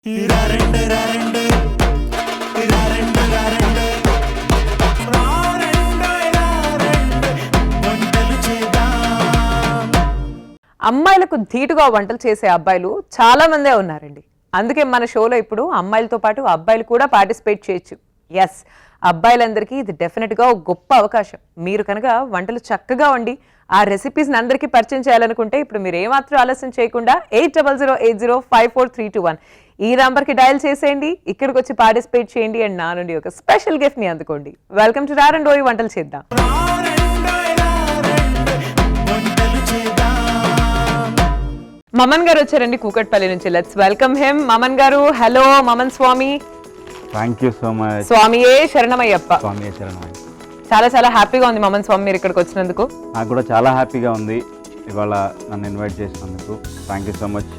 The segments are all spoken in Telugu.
అమ్మాయిలకు ధీటుగా వంటలు చేసే అబ్బాయిలు చాలా మందే ఉన్నారండి. అందుకే మన షోలో ఇప్పుడు అమ్మాయిలతో పాటు అబ్బాయిలు కూడా పార్టిసిపేట్ చేయొచ్చు. ఎస్, అబ్బాయిలందరికీ ఇది డెఫినెట్గా ఒక గొప్ప అవకాశం. మీరు కనుక వంటలు చక్కగా వండి ఆ రెసిపీస్ని అందరికీ పరిచయం చేయాలనుకుంటే ఇప్పుడు మీరు ఏమాత్రం ఆలస్యం చేయకుండా 8008054321 ఈ నంబర్కి డయల్ చేసేయండి. ఇక్కడికి వచ్చి పార్టిసిపేట్ చేయండి అండ్ నా నుండి ఒక స్పెషల్ గిఫ్ట్ని అందుకోండి. వెల్కమ్ టు రారండోయి వంటలు చేద్దాం. మమన్ గారు వచ్చారండి కూకట్పల్లి నుంచి. Let's welcome him. మమన్ గారు, hello. Maman Swami, thank you so much. స్వామియే శరణమయ్యప్ప. స్వామియే శరణమయ్య. చాలా చాలా హ్యాపీగా ఉంది మమన్ స్వామి మీరు ఇక్కడికి వచ్చినందుకు. నాకు కూడా చాలా హ్యాపీగా ఉంది ఇవాళ నన్ను ఇన్వైట్ చేసినందుకు. Thank you so much.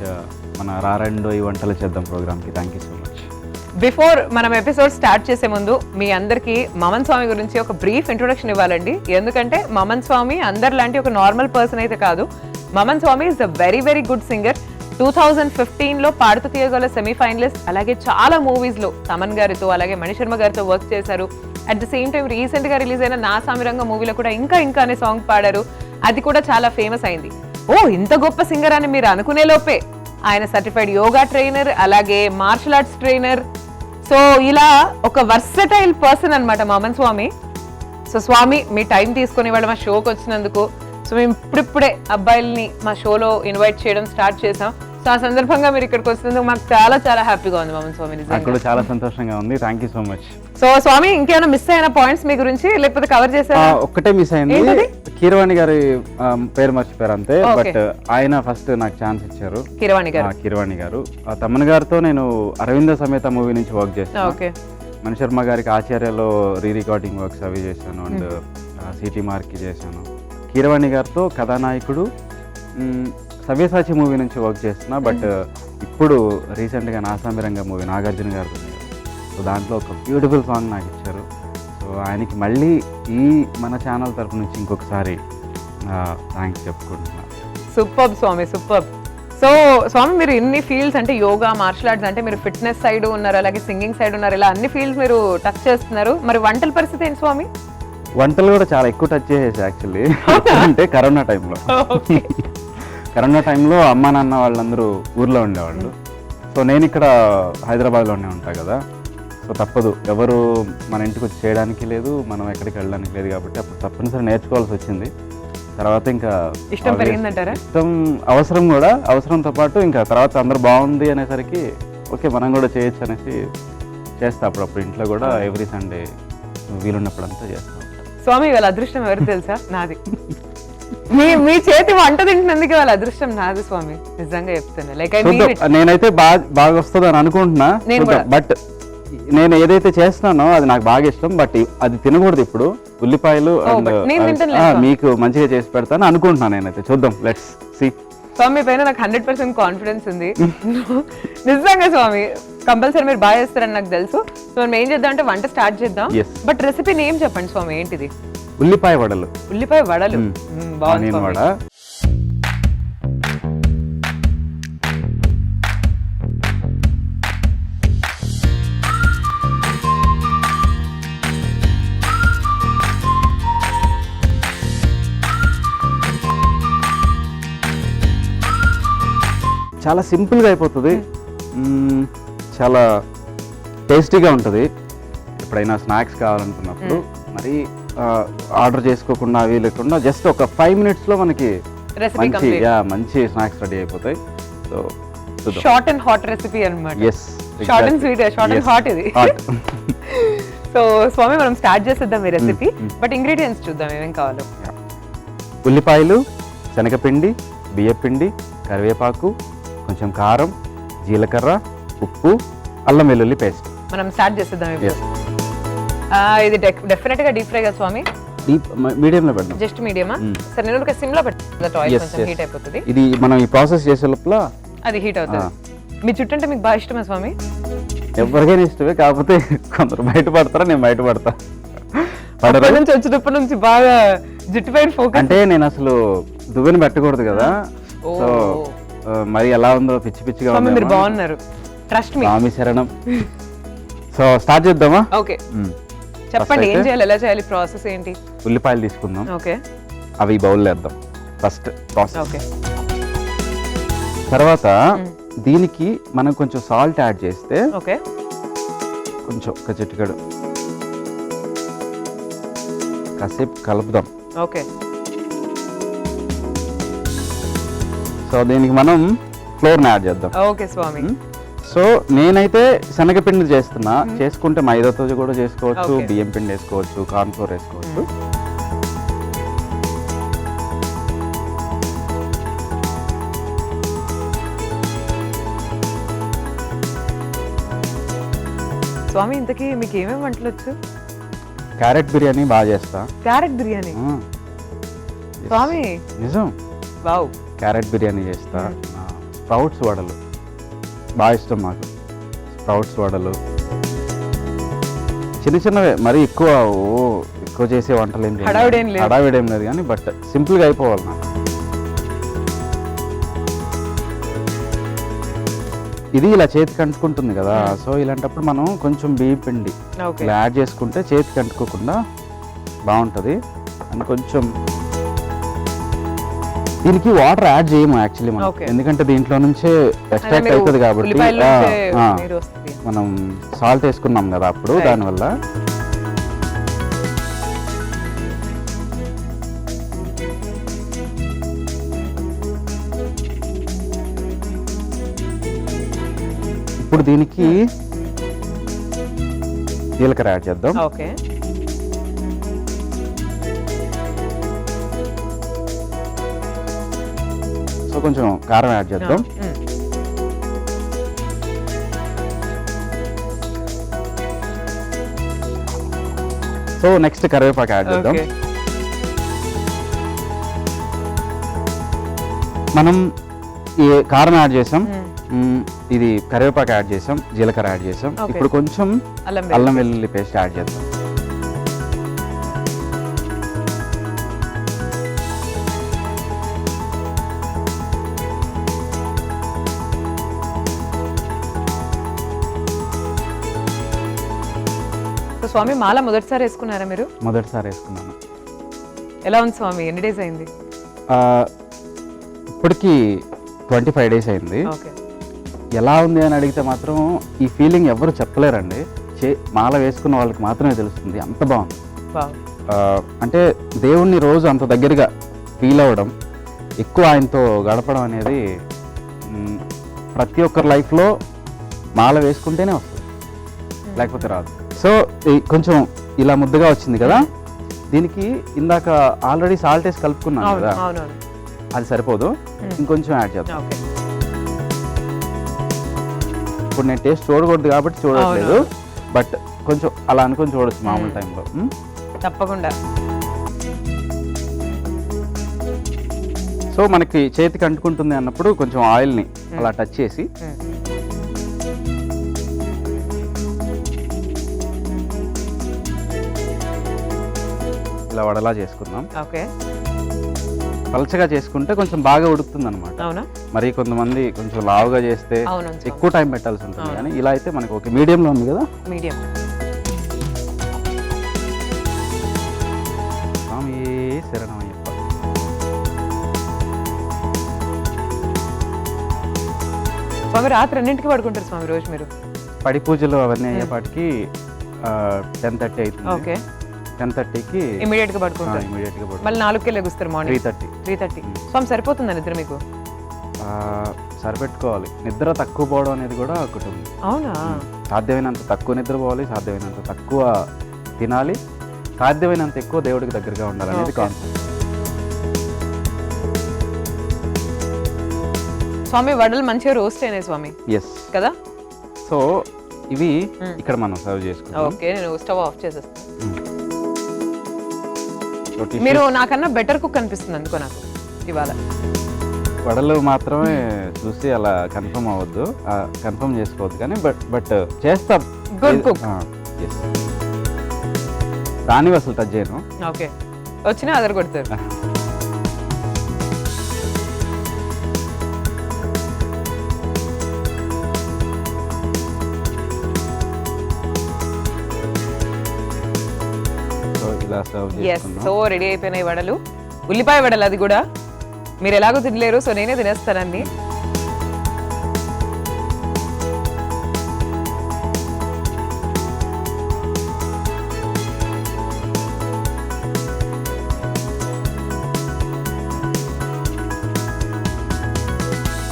మన రారండోయి వంటలు చేద్దాం ప్రోగ్రామ్కి thank you so much. Before మనం ఎపిసోడ్ స్టార్ట్ చేసే ముందు మీ అందరికీ మమన్ స్వామి గురించి ఒక బ్రీఫ్ ఇంట్రొడక్షన్ ఇవ్వాలండి. ఎందుకంటే మమన్ స్వామి అందరిలాంటి ఒక నార్మల్ పర్సన్ అయితే కాదు. Maman Swami is a very very good singer. 2015లో పాడుతూ తీయగల సెమీఫైనలిస్ట్. అలాగే చాలా మూవీస్లో తమన్ గారితో అలాగే మణిశర్మ గారితో వర్క్ చేశారు. అట్ ద సేమ్ టైం రీసెంట్గా రిలీజ్ అయిన నా సామిరంగ మూవీలో కూడా ఇంకా అనే సాంగ్ పాడారు. అది కూడా చాలా ఫేమస్ అయింది. ఓ, ఇంత గొప్ప సింగర్ అని మీరు అనుకునే లోపే ఆయన సర్టిఫైడ్ యోగా ట్రైనర్, అలాగే మార్షల్ ఆర్ట్స్ ట్రైనర్. సో ఇలా ఒక వర్సటైల్ పర్సన్ అనమాట మమన్ స్వామి. సో స్వామి, మీ టైం తీసుకొని వాళ్ళు మా షోకి వచ్చినందుకు. సో మేము ఇప్పుడిప్పుడే అబ్బాయిల్ని మా షోలో ఇన్వైట్ చేయడం స్టార్ట్ చేసాం. సో ఆ సందర్భంగా మీరు ఇక్కడికి వచ్చినందుకు మాకు చాలా చాలా హ్యాపీగా ఉంది మమన్ స్వామి. నాకు కూడా చాలా సంతోషంగా ఉంది. Thank you so much. So Swami, ఇంకేమైనా మిస్ అయిన పాయింట్స్ మీ గురించి, లేకపోతే కవర్ చేశారా? ఒక్కటే మిస్ అయింది. కీరవాణి గారి పేరు మర్చిపోయారు అంతే. బట్ ఆయన ఫస్ట్ నాకు ఛాన్స్ ఇచ్చారు. కీరవాణి గారు. తమన్ గారితో నేను అరవింద సమేత మూవీ నుంచి వర్క్ చేస్తాను. మణిశర్మ గారికి ఆచార్యలో రికార్డింగ్ వర్క్స్ అవి చేశాను అండ్ సిటీ మార్కి చేశాను. కీరవాణి గారితో కథానాయకుడు సవ్యసాచి మూవీ నుంచి వర్క్ చేస్తున్నా. బట్ ఇప్పుడు రీసెంట్గా నా సామిరంగ మూవీ నాగార్జున గారితో, సో దాంట్లో ఒక బ్యూటిఫుల్ సాంగ్ నాకు ఇచ్చారు. సో ఆయనకి మళ్ళీ ఈ మన ఛానల్ తరఫు నుంచి ఇంకొకసారి థ్యాంక్స్ చెప్పుకుంటున్నాను. సూపర్ స్వామి, సూపర్. సో స్వామి, మీరు ఇన్ని ఫీల్డ్స్ అంటే యోగా, మార్షల్ ఆర్ట్స్, అంటే మీరు ఫిట్నెస్ సైడ్ ఉన్నారు, అలాగే సింగింగ్ సైడ్ ఉన్నారు, ఇలా అన్ని ఫీల్డ్స్ మీరు టచ్ చేస్తున్నారు. మరి వంటల పరిస్థితి ఏంటి స్వామి? వంటలు కూడా చాలా ఎక్కువ టచ్ చేసేసి యాక్చువల్లీ. అంటే కరోనా టైంలో అమ్మ నాన్న వాళ్ళందరూ ఊర్లో ఉండేవాళ్ళు. సో నేను ఇక్కడ హైదరాబాద్లోనే ఉంటాను కదా. సో తప్పదు, ఎవరు మన ఇంటికి వచ్చి చేయడానికి లేదు, మనం ఎక్కడికి వెళ్ళడానికి లేదు. కాబట్టి అప్పుడు తప్పనిసరి నేర్చుకోవాల్సి వచ్చింది. తర్వాత ఇంకా ఇష్టం పెరిగిందంటారా? ఇష్టం, అవసరం కూడా. అవసరంతో పాటు ఇంకా తర్వాత అందరు బాగుంది అనేసరికి ఓకే మనం కూడా చేయొచ్చు అనేసి చేస్తా. అప్పుడప్పుడు ఇంట్లో కూడా ఎవ్రీ సండే వీలున్నప్పుడు అంతా చేస్తాం. స్వామి, వాళ్ళ అదృష్టం ఎవరు తెలుసా? నాది. మీ చేతి వంట తింటున్నందుకు వాళ్ళ అదృష్టం నాది స్వామి, నిజంగా చెప్తున్నా. లైక్ నేనైతే బాగా వస్తుంది అని అనుకుంటున్నా. బట్ నేను ఏదైతే చేస్తున్నానో అది నాకు బాగా ఇష్టం. బట్ అది తినకూడదు ఇప్పుడు. ఉల్లిపాయలు మీకు మంచిగా చేసి పెడతాను అనుకుంటున్నాను నేనైతే. చూద్దాం, లెట్స్ సీ. స్వామి పైన నాకు 100% కాన్ఫిడెన్స్ ఉంది. నిజంగా స్వామి, కంపల్సరీ మీరు బాగా చేస్తారని నాకు తెలుసు. సో మనం ఏం చేద్దాం అంటే వంట స్టార్ట్ చేద్దాం. బట్ రెసిపీ నేమ్ చెప్పండి స్వామి, ఏంటిది? ఉల్లిపాయ వడలు. ఉల్లిపాయ వడలు. బాగుంది వడ. చాలా సింపుల్గా అయిపోతుంది, చాలా టేస్టీగా ఉంటుంది. ఎప్పుడైనా స్నాక్స్ కావాలనుకున్నప్పుడు మరి ఆర్డర్ చేసుకోకుండా అవి లేకుండా జస్ట్ ఒక 5 minutesలో మనకి మంచి స్నాక్స్ రెడీ అయిపోతాయి. So short and hot recipe అన్నమాట. yes, short and sweet, short and hot ఇది. సో స్వామి, మనం స్టార్ట్ చేసేద్దాం ఈ రెసిపీ. బట్ ఇంగ్రీడియంట్స్ చూద్దాం ఏమేం కావాలో. ఉల్లిపాయలు, శనగపిండి, బియ్యపిండి, కరివేపాకు, కొంచెం కారం, జీలకర్ర, ఉప్పు, అల్లం వెల్లుల్లి పేస్ట్. మనం స్టార్ట్ చేసేద్దాం. ఇది డెఫినెట్ గా డీప్ ఫ్రై కదా స్వామి? మీడియం లో పెడదాం. జస్ట్ మీడియమా? సరే, నేను ఒక సిమ్ లో పెడతా. ఆయిల్ కొంచెం హీట్ అయిపోతుంది. ఇది మనం ఈ ప్రాసెస్ చేసే లోపల అది హీట్ అవుతుంది. మీ చుట్టూ అంటే మీకు బాగా ఇష్టమా స్వామి? ఎవరికైనా ఇష్టమే, కాకపోతే కొందరు బయట పడతారా, నేను బయట పడతా. నుంచి వచ్చేటప్పటి నుంచి బాగా జుట్టు పైన ఫోకస్. అంటే నేను అసలు దువ్వెని పెట్టకూడదు కదా. సో మరి ఎలా ఉందో పిచ్చిగా ఉంది. మీరు బాగున్నారు. Trust me. స్వామి శరణం. సో స్టార్ట్ చేద్దామా? ఓకే, చెప్పండి ఏం చేయాలి, ఎలా చేయాలి, ప్రాసెస్ ఏంటి? ఉల్లిపాయలు తీసుకుందాం. ఓకే, అవి బౌల్ వేద్దాం ఫస్ట్ ప్రాసెస్. ఓకే, తర్వాత దీనికి మనం కొంచెం సాల్ట్ యాడ్ చేస్తే, ఓకే, కొంచెం ఒక చిటికెడు కాసేపు కలుపుదాం. ఓకే. సో దీనికి మనం ఫ్లోర్ని యాడ్ చేద్దాం. ఓకే స్వామి. సో నేనైతే శనగపిండి చేస్తున్నా. చేసుకుంటే మైదాతో కూడా చేసుకోవచ్చు, బియ్యం పిండి వేసుకోవచ్చు, కార్న్ ఫ్లోర్ వేసుకోవచ్చు. స్వామి ఇంతకీ మీకు ఏమేమి వంటలు వచ్చు? క్యారెట్ బిర్యానీ బాగా చేస్తా. క్యారెట్ బిర్యానీ స్వామి? నిజం. వావ్. క్యారెట్ బిర్యానీ చేస్తా. స్ప్రౌట్స్ వడలు బాగా ఇష్టం మాకు. స్ప్రౌట్స్ వడలు చిన్న చిన్నవే, మరి ఎక్కువ చేసే వంటలు ఏంటి, హడావిడేం లేదు కానీ బట్ సింపుల్గా అయిపోవాలి నాకు. ఇది ఇలా చేతికి అంటుకుంటుంది కదా, సో ఇలాంటప్పుడు మనం కొంచెం బియ్యం పిండి ఇలా యాడ్ చేసుకుంటే చేతికి అంటుకోకుండా బాగుంటుంది. అండ్ కొంచెం దీనికి వాటర్ యాడ్ చేయము యాక్చువల్లీ మనం, ఎందుకంటే దీంట్లో నుంచే ఎక్స్ట్రాక్ట్ అవుతుంది కాబట్టి. మనం సాల్ట్ వేసుకున్నాం కదా అప్పుడు, దానివల్ల. ఇప్పుడు దీనికి జీలకర్ర యాడ్ చేద్దాం. ఓకే, సో కొంచెం కారం యాడ్ చేద్దాం. సో నెక్స్ట్ కరివేపాకు యాడ్ చేద్దాం. మనం ఈ కారం యాడ్ చేసాం, ఇది కరివేపాకు యాడ్ చేసాం, జీలకర్ర యాడ్ చేసాం. ఇప్పుడు కొంచెం అల్లం వెల్లుల్లి పేస్ట్ యాడ్ చేద్దాం. స్వామి మాల మొదటిసారి వేసుకున్నారా మీరు? మొదటిసారి వేసుకున్నాను. ఎలా ఉంది స్వామి? ఎన్ని డేస్ అయింది? ఇప్పటికి 25 days అయింది. ఎలా ఉంది అని అడిగితే మాత్రం ఈ ఫీలింగ్ ఎవరు చెప్పలేరండి. మాల వేసుకున్న వాళ్ళకి మాత్రమే తెలుస్తుంది. అంత బాగుంది. అంటే దేవుణ్ణి రోజు అంత దగ్గరగా ఫీల్ అవ్వడం, ఎక్కువ ఆయనతో గడపడం అనేది ప్రతి ఒక్కరి లైఫ్లో మాల వేసుకుంటేనే వస్తుంది, లేకపోతే రాదు. సో కొంచెం ఇలా ముద్దగా వచ్చింది కదా, దీనికి ఇందాక ఆల్రెడీ సాల్ట్ వేసి కలుపుకున్నాను కదా, అది సరిపోదు, ఇంకొంచెం యాడ్ చేద్దాం. ఇప్పుడు నేను టేస్ట్ చూడకూడదు కాబట్టి చూడట్లేదు, బట్ కొంచెం అలా అనుకొని చూడొచ్చు మామూలు టైంలో. తప్పకుండా. సో మనకి చేతికి అంటుకుంటుంది అన్నప్పుడు కొంచెం ఆయిల్ని అలా టచ్ చేసి ఇలా వడలా చేసుకుందాం. పలచగా చేసుకుంటే కొంచెం బాగా ఉడుకుతుంది అనమాట. మరి కొంతమంది కొంచెం లావుగా చేస్తే ఎక్కువ టైం పెట్టాల్సి ఉంటుంది, కానీ ఇలా అయితే మనకి ఓకే. మీడియంలో ఉంది కదా, మీడియం. స్వామి శరణమయ్యప్ప. స్వామి రాత్రి ఎన్నింటికి పడుకుంటారు స్వామి రోజు మీరు? పడి పూజలు అవన్నీ అయ్యేపాటికి 10:30 అవుతుంది. 10:30కి ఇమీడియట్ గా పడుకుంటారు. మళ్ళీ 4కే లెగుస్తారు మార్నింగ్. 3:30. స్వామి సరిపోతుందా నిద్ర మీకు? సరిపెట్టుకోవాలి. నిద్ర తక్కువ పోవడం అనేది కూడా ఒకటి ఉంది. అవునా? సాధ్యమైనంత తక్కువ నిద్ర పోవాలి, సాధ్యమైనంత తక్కువ తినాలి, సాధ్యమైనంత ఎక్కువ దేవుడికి దగ్గరగా ఉండాలి అనేది కాన్సెప్ట్. స్వామి వడలు మంచిగా రోస్ట్ అయినాయి స్వామి. ఎస్ కదా. సో ఇవి ఇక్కడ మనం సర్వ్ చేసుకుంటాం. ఓకే, నేను స్టవ్ ఆఫ్ చేసేస్తాను. మీరు నాకన్నా బెటర్ కుక్ అనిపిస్తుంది అందుకో నాకు ఇవాళ. వడలు మాత్రమే చూసి అలా కన్ఫర్మ్ అవ్వద్దు, కన్ఫర్మ్ చేసుకోవద్దు, కానీ బట్ చేస్తా. Good cook. రానివి అసలు టచ్ చేయను. ఓకే, వచ్చినా అదర్ కొడతారు. సర్వ్ ఎస్ చేసుకున్నాం. సో రెడీ అయిపోయినాయి వడలు, ఉల్లిపాయ వడలు. అది కూడా మీరు ఎలాగో తినలేరు, సో నేనే తినేస్తానండి.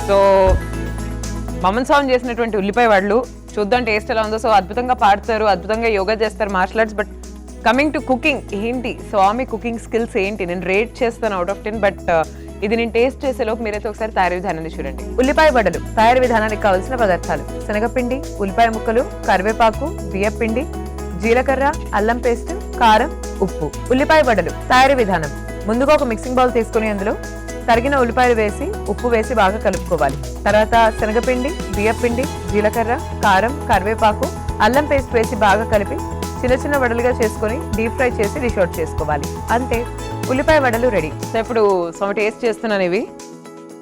సో మమన్ స్వామి చేసినటువంటి ఉల్లిపాయ వడలు చూద్దాం టేస్ట్ ఎలా ఉందో. సో అద్భుతంగా పాడతారు, అద్భుతంగా యోగా చేస్తారు, martial arts. But coming to cooking, ఏంటి స్వామి కుకింగ్ స్కిల్స్ ఏంటి? నేను రేట్ చేస్తాను అవుట్ ఆఫ్ 10, బట్ ఇది నేను టేస్ట్ చేసేలోపు మీరైతే ఒకసారి తయారీ విధానాన్ని చూడండి. ఉల్లిపాయ వడలు తయారీ విధానానికి కావాల్సిన పదార్థాలు: శనగపిండి, ఉల్లిపాయ ముక్కలు, కరివేపాకు, బియ్యపిండి, జీలకర్ర, అల్లం పేస్ట్, కారం, ఉప్పు. ఉల్లిపాయ వడలు తయారీ విధానం: ముందుగా ఒక మిక్సింగ్ బౌల్ తీసుకుని అందులో తరిగిన ఉల్లిపాయలు వేసి ఉప్పు వేసి బాగా కలుపుకోవాలి. తర్వాత శనగపిండి, బియ్యపిండి, జీలకర్ర, కారం, కరివేపాకు, అల్లం పేస్ట్ వేసి బాగా కలిపి చిన్న చిన్న వడలుగా చేసుకొని డీప్ ఫ్రై చేసి డిష్ అవుట్ చేసుకోవాలి. అంతే, ఉల్లిపాయ వడలు రెడీ. సో ఇప్పుడు స్వామి టేస్ట్ చేస్తున్నాను ఇవి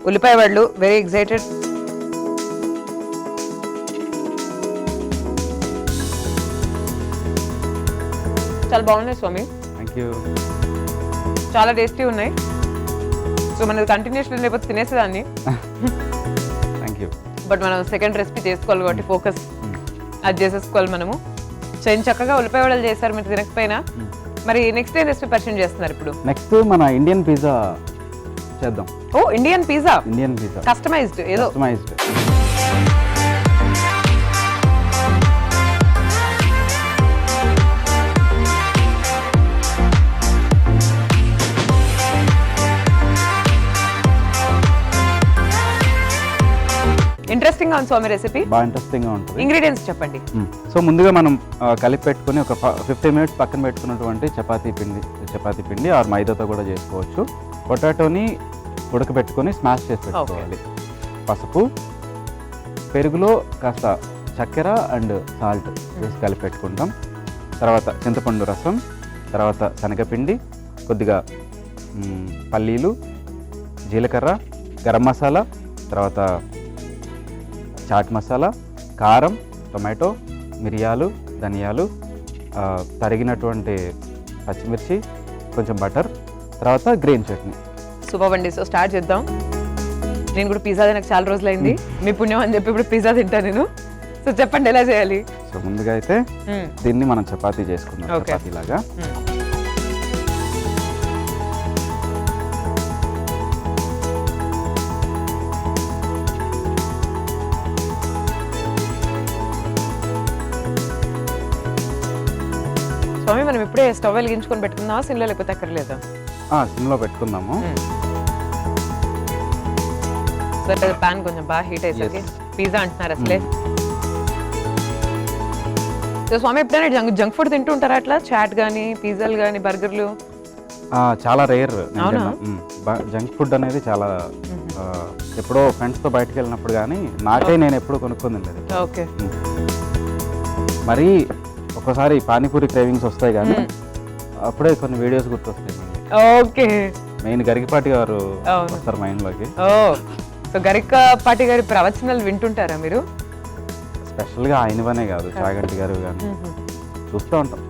ఉల్లిపాయ వడలు. Very excited. చాలా బాగున్నాయి స్వామి. Thank you. చాలా టేస్టీ ఉన్నాయి. సో మనది కంటిన్యూషన్ లేకపోతే తినేసేదాన్ని. Thank you. బట్ మనం సెకండ్ రెసిపీ చేసుకోవాలి కాబట్టి ఫోకస్ అది చేసేసుకోవాలి మనము. సో ఏం చక్కగా ఉల్లిపాయ వడలు చేశారు మీరు తినకపోయినా. మరి నెక్స్ట్ ఏ రెసిపీ పరిచయం చేస్తున్నారు ఇప్పుడు? నెక్స్ట్ మన ఇండియన్ పిజ్జా చేద్దాం. Oh Indian pizza. Indian pizza customized ఏదో. కస్టమైజ్డ్. ఇంట్రెస్టింగ్ గా ఉంది స్వామి రెసిపీ. బాగా ఇంట్రెస్టింగ్ గా ఉంటుంది. ఇంగ్రీడియంట్స్ చెప్పండి. సో ముందుగా మనం కలిపి పెట్టుకుని ఒక 15 మినిట్స్ పక్కన పెట్టుకున్నటువంటి చపాతీ పిండి ఆర్ మైదాతో కూడా చేసుకోవచ్చు. పొటాటోని ఉడకబెట్టుకొని స్మాష్ చేసి పెట్టుకోవాలి. పసుపు, పెరుగులో కాస్త చక్కెర అండ్ సాల్ట్ వేసి కలిపి పెట్టుకుంటాం. తర్వాత చింతపండు రసం, తర్వాత శనగపిండి, కొద్దిగా పల్లీలు, జీలకర్ర, గరం మసాలా, తర్వాత చాట్ మసాలా, కారం, టొమాటో, మిరియాలు, ధనియాలు, తరిగినటువంటి పచ్చిమిర్చి, కొంచెం బటర్, తర్వాత గ్రీన్ చట్నీ. సూపర్ అండి. సో స్టార్ట్ చేద్దాం. నేను కూడా పిజ్జా తినక చాలా రోజులైంది. మీ పుణ్యం అని చెప్పి ఇప్పుడు పిజ్జా తింటా నేను. సో చెప్పండి ఎలా చేయాలి? సో ముందుగా అయితే దీన్ని మనం చపాతీ చేసుకుందాం. చపాతీ లాగా. స్వామి మనం ఇప్పుడే స్టవ్ వెలిగించుకొని పెట్టుకుందామా సిమ్లో, లేకపోతే అక్కర్లేదా? సిమ్లో పెట్టుకుందాము. పాన్ కొంచెం బాగా హీట్ అయ్యేసరికి పిజ్జా అంటున్నారు అసలే. సో స్వామి ఎప్పుడైనా జంక్ ఫుడ్ తింటూ ఉంటారా? అట్లా చాట్ కానీ, పిజ్జాలు కానీ, బర్గర్లు? చాలా రేర్. జంక్ ఫుడ్ అనేది చాలా ఎప్పుడో ఫ్రెండ్స్తో బయటకు వెళ్ళినప్పుడు కానీ, నేను ఎప్పుడు కొనుక్కొని తినలేదు. ఓకే. మరి ఒక్కోసారి పానీపూరి క్రేవింగ్స్ వస్తాయి కానీ అప్పుడే కొన్ని వీడియోస్ గుర్తొస్తాయి. ఓకే. మెయిన్ గరికపాటి గారు వస్తారు మైండ్లోకి. సో గరికపాటి గారి ప్రవచనాలు వింటుంటారా మీరు? స్పెషల్గా ఆయనవనే కాదు, చాగంటి గారు కానీ చూస్తూ ఉంటాం.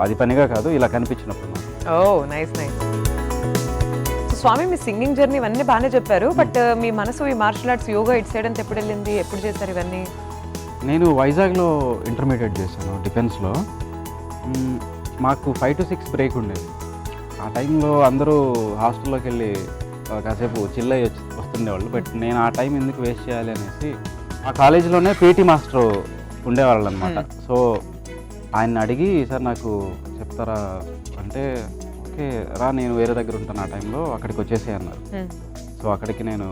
అది పనిగా కాదు, ఇలా కనిపించినప్పుడు. Nice nice. సో స్వామి మీ సింగింగ్ జర్నీ ఇవన్నీ బాగానే చెప్పారు, బట్ మీ మనసు ఈ మార్షల్ ఆర్ట్స్ యోగా ఇటు సైడ్ అంతా ఎప్పుడు వెళ్ళింది? ఎప్పుడు చేశారు ఇవన్నీ? నేను వైజాగ్లో ఇంటర్మీడియట్ చేశాను డిఫెన్స్లో. మాకు 5 to 6 బ్రేక్ ఉండేది. ఆ టైంలో అందరూ హాస్టల్లోకి వెళ్ళి కాసేపు చిల్ అయ్యి వస్తుండేవాళ్ళు. బట్ నేను ఆ టైం ఎందుకు వేస్ట్ చేయాలి అనేసి ఆ కాలేజీలోనే పీటీ మాస్టర్ ఉండేవాళ్ళు అనమాట. సో ఆయన అడిగి, సార్ నాకు చెప్తారా అంటే, ఓకే రా నేను వేరే దగ్గర ఉంటాను ఆ టైంలో, అక్కడికి వచ్చేసి అన్నారు. సో అక్కడికి నేను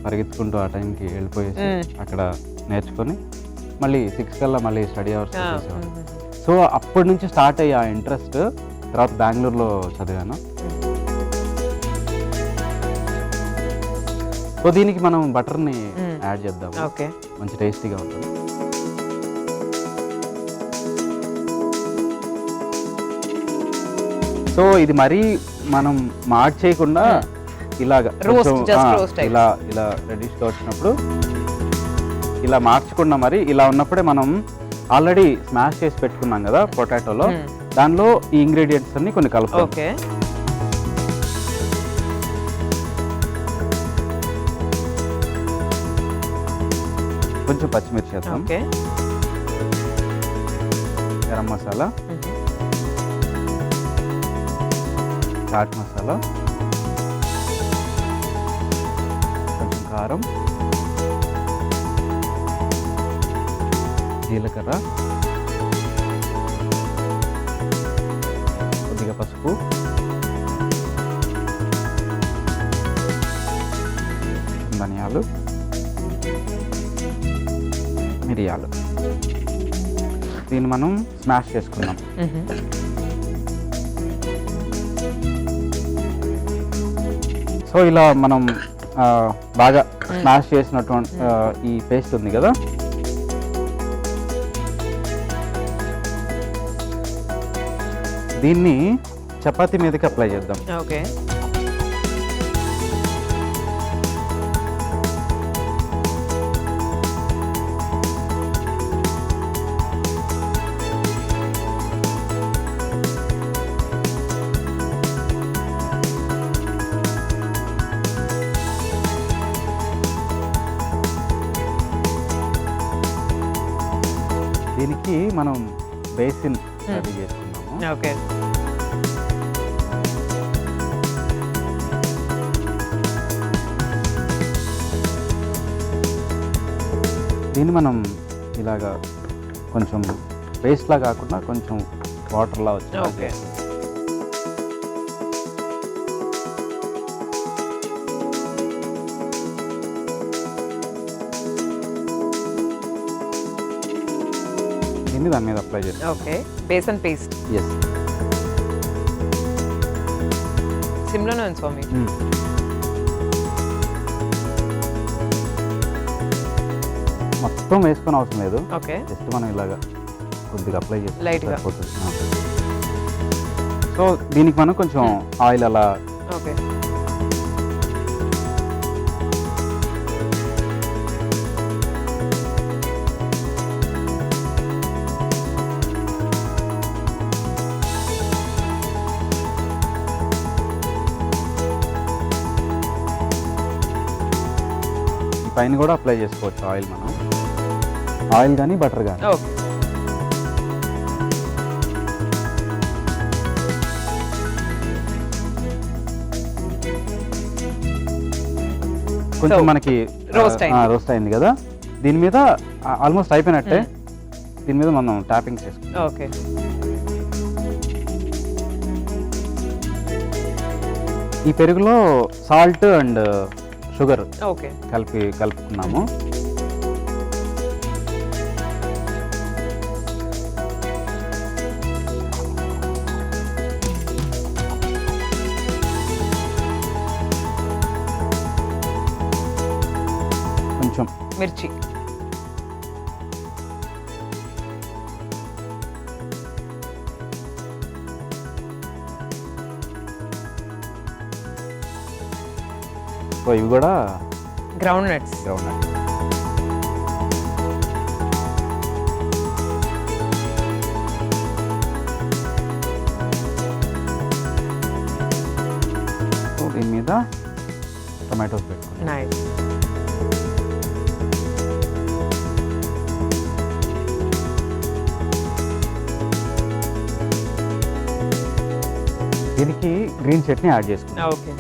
పరిగెత్తుకుంటూ ఆ టైంకి వెళ్ళిపోయేసి అక్కడ నేర్చుకొని మళ్ళీ 6 కల్లా మళ్ళీ స్టడీ అవర్స్ చేసేవాడు. సో అప్పటి నుంచి స్టార్ట్ అయ్యి ఆ ఇంట్రెస్ట్. తర్వాత బెంగళూరులో చదివాను. సో దీనికి మనం బటర్ని యాడ్ చేద్దాం. ఓకే. మంచి టేస్టీగా ఉంటుంది. సో ఇది మరీ మనం చేయకుండా ఇలాగా ఇలా రెడీష్గా వచ్చినప్పుడు ఇలా మార్చకుండా, మరి ఇలా ఉన్నప్పుడే మనం ఆల్రెడీ స్మాష్ చేసి పెట్టుకున్నాం కదా పొటాటోలో, దానిలో ఈ ఇంగ్రీడియంట్స్ అన్ని కొన్ని కలుపుతాం. ఓకే. కొంచెం పచ్చిమిర్చి వేస్తాం, ఓకే. గరం మసాలా, చాట్ మసాలా, కొంచెం కారం, జీలకర్ర, కొద్దిగా పసుపు, ధనియాలు, మిరియాలు. దీన్ని మనం స్మాష్ చేసుకుందాం. సో ఇలా మనం బాగా స్మాష్ చేసినటువంటి ఈ పేస్ట్ ఉంది కదా, దీన్ని చపాతీ మీదకి అప్లై చేద్దాం. ఓకే. దీనికి మనం బేసిన్ రెడీ చేసుకున్నాము. ఓకే. దీన్ని మనం ఇలాగా కొంచెం పేస్ట్లా కాకుండా కొంచెం వాటర్లా వచ్చి ఓకే. దీన్ని దాని మీద అప్లై చేస్తాం. ఓకే. బేసన్ పేస్ట్ ఎస్. సిమ్లోనే ఉంది స్వామి. మొత్తం వేసుకొని అవసరం లేదు, ఓకే. జస్ట్ మనం ఇలాగా కొద్దిగా అప్లై చేస్తే లైట్గా సరిపోతుంది. సో దీనికి మనం కొంచెం ఆయిల్ అలా. ఓకే. ఈ పైన కూడా అప్లై చేసుకోవచ్చు ఆయిల్, మనం ఆయిల్ కానీ బటర్ కానీ. ఓకే. కొంచెం మనకి రోస్ట్ అయింది కదా, దీని మీద ఆల్మోస్ట్ అయిపోయినట్టే. దీని మీద మనం టాపింగ్ చేసుకుంటాం. ఓకే. ఈ పెరుగులో సాల్ట్ అండ్ షుగర్ ఓకే. కలుపుకున్నాము. కొంచెం మిర్చి, సో ఇవి కూడా గ్రౌండ్ నట్స్. సో దీని మీద టొమాటోస్ పెట్టుకున్నాం. నైస్. దీనికి గ్రీన్ చట్నీ యాడ్ చేసుకున్నాం. ఓకే.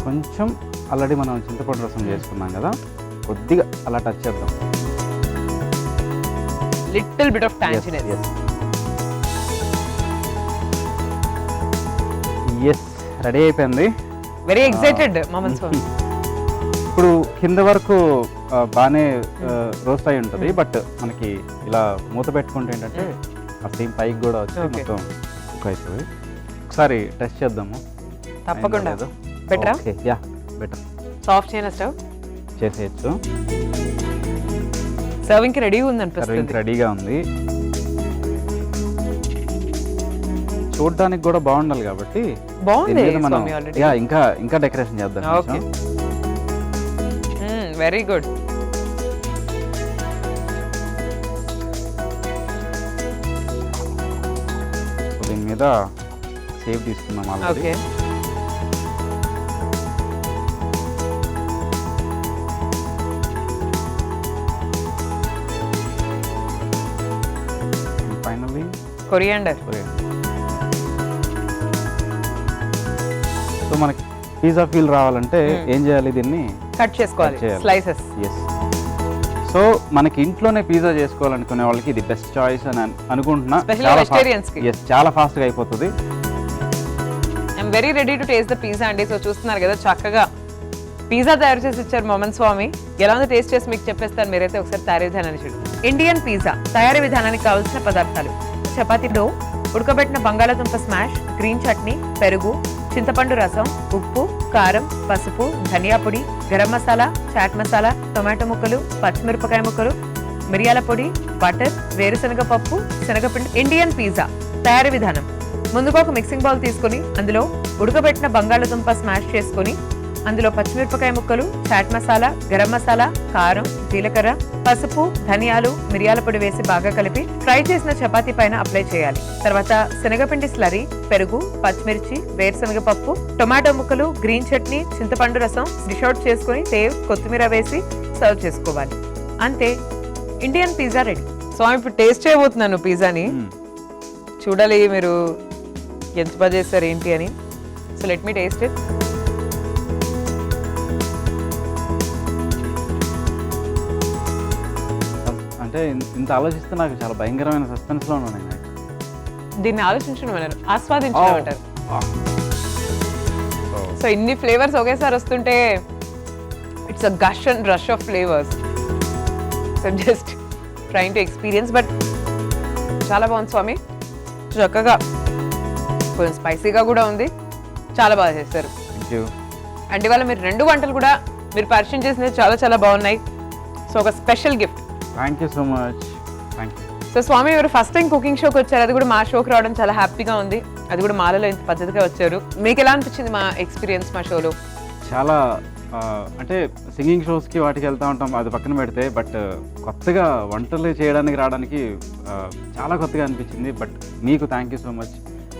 కొంచెం ఆల్రెడీ మనం చింతపండు రసం చేసుకున్నాం కదా, కొద్దిగా అలా టచ్ చేద్దాం. Little bit of tanginess. Yes, ready అయిపోయింది. Very excited Maman Swami. ఇప్పుడు కింద వరకు బాగానే రోస్ట్ అయి ఉంటుంది, బట్ మనకి ఇలా మూత పెట్టుకుంటే ఏంటంటే ఆ సేమ్ పైకి కూడా వచ్చి మొత్తం కుక్ అవుతుంది. ఒకసారి టెస్ట్ చేద్దాము. తప్పకుండా. బెటరా? Yeah better. సాఫ్ట్ చేయన స్టవ్ చేసేయచ్చు. సర్వింగ్ కి రెడీగా ఉంది అనిపిస్తుంది. సర్వింగ్ రెడీగా ఉంది. చూడడానికి కూడా బాగుండాలి కాబట్టి బాగుంది. మనం యా ఇంకా డెకరేషన్ చేద్దాం. Okay, very good. సో దీని మీద సేవ్ తీసుకున్నాం already. Okay, finally coriander. So మనకి పిజ్జా ఫీల్ రావాలంటే ఏం చేయాలి? దీన్ని కట్ చేసుకోవాలి స్లైసెస్. ఎస్. సో మనకి ఇంట్లోనే పిజ్జా చేసుకోవాలనుకునే వాళ్ళకి ఇది బెస్ట్ చాయిస్ అని అనుకుంటున్నా. చాలా ఫాస్ట్ గా అయిపోతుంది. I'm very ready to taste the pizza అండి. సో చూస్తున్నారు కదా, చక్కగా పిజ్జా తయారు చేసి ఇచ్చారు మమన్ స్వామి. ఎలా ఉందో టేస్ట్ చేసి మీకు చెప్పేస్తాను. మీరైతే ఒకసారి తయారీ విధానాన్ని చూడండి. ఇండియన్ పిజ్జా తయారీ విధానానికి కావాల్సిన పదార్థాలు: చపాతీ డో, ఉడకబెట్టిన బంగాళాదుంప స్మాష్, గ్రీన్ చట్నీ, పెరుగు, చింతపండు రసం, ఉప్పు, కారం, పసుపు, ధనియా పొడి, గరం మసాలా, చాట్ మసాలా, టొమాటో ముక్కలు, పచ్చిమిరపకాయ ముక్కలు, మిరియాల పొడి, బటర్, వేరుశనగ పప్పు, శనగపిండి. ఇండియన్ పిజ్జా తయారీ విధానం: ముందుగా ఒక మిక్సింగ్ బౌల్ తీసుకొని అందులో ఉడకబెట్టిన బంగాళాదుంప స్మాష్ చేసుకొని అందులో పచ్చిమిరపకాయ ముక్కలు, చాట్ మసాలా, గరం మసాలా, కారం, జీలకర్ర, పసుపు, ధనియాలు, మిరియాల పొడి వేసి బాగా కలిపి ఫ్రై చేసిన చపాతీ పైన అప్లై చేయాలి. తర్వాత శనగపిండి స్లరీ, పెరుగు, పచ్చిమిర్చి, వేరుశనగ పప్పు, టొమాటో ముక్కలు, గ్రీన్ చట్నీ, చింతపండు రసం డిష్ అవుట్ చేసుకుని సేవ్, కొత్తిమీర వేసి సర్వ్ చేసుకోవాలి. అంతే, ఇండియన్ పిజ్జా రెడీ. సో ఇప్పుడు టేస్ట్ చేయబోతున్నాను పిజ్జాని. చూడాలి మీరు ఎంత బాగా చేస్తారు ఏంటి అని. So let me taste it. అంటే ఇంత ఆలోచిస్తే నాకు చాలా భయంకరమైన సస్పెన్స్ లో ఉన్నాను. దీన్ని ఆలోచించడం అన్నారు, ఆస్వాదించడం అంటారు. సో ఇన్ని ఫ్లేవర్స్ ఒకేసారి వస్తుంటే it's a gush and rush of flavours. So just trying to experience. But చాలా బాగుంది స్వామి, చక్కగా కొంచెం స్పైసీగా కూడా ఉంది. చాలా బాగా చేస్తారు. అండ్ ఇవాళ మీరు 2 వంటలు కూడా మీరు పరిచయం చేసినవి చాలా చాలా బాగున్నాయి. సో ఒక special gift. Thank you so much. Thank you. So Swami ఎవరు ఫస్ట్ టైం కుకింగ్ షోకి వచ్చారు, అది కూడా మా షోకి రావడం చాలా హ్యాపీగా ఉంది. అది కూడా మాలలో ఇంత పద్ధతిగా వచ్చారు. మీకు ఎలా అనిపించింది మా ఎక్స్పీరియన్స్ మా షోలో? చాలా అంటే సింగింగ్ షోస్కి వాటికి వెళ్తూ ఉంటాం, అది పక్కన పెడితే. బట్ కొత్తగా వంటలు చేయడానికి రావడానికి చాలా కొత్తగా అనిపించింది. బట్ మీకు థ్యాంక్ యూ సో మచ్.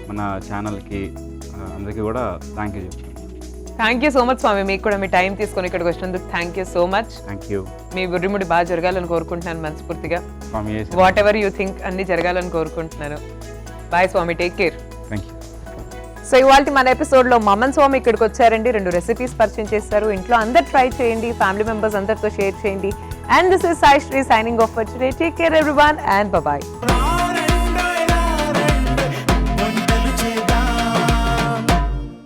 మన ఛానల్కి అందరికీ కూడా థ్యాంక్ యూ చెప్తాను. Thank you so much Swami. మీకు కూడా మీ టైం తీసుకొని ఇక్కడికి వచ్చినందుకు thank you so much. Thank you. మీ బుర్రిముడి బాగా జరగాలని కోరుకుంటున్నాను మనస్ఫూర్తిగా. Swami whatever you think అన్ని జరగాలని కోరుకుంటున్నాను. Bye Swami, take care. Thank you. So ఇవాళ మన ఎపిసోడ్లో మమన్ స్వామి ఇక్కడికి వచ్చారండి. 2 రెసిపీస్ పరిచయం చేస్తారు. ఇంట్లో అందరు ట్రై చేయండి, ఫ్యామిలీ మెంబర్స్ అందరితో షేర్ చేయండి. And this is Sai Sri signing off for today. Take care everyone and bye.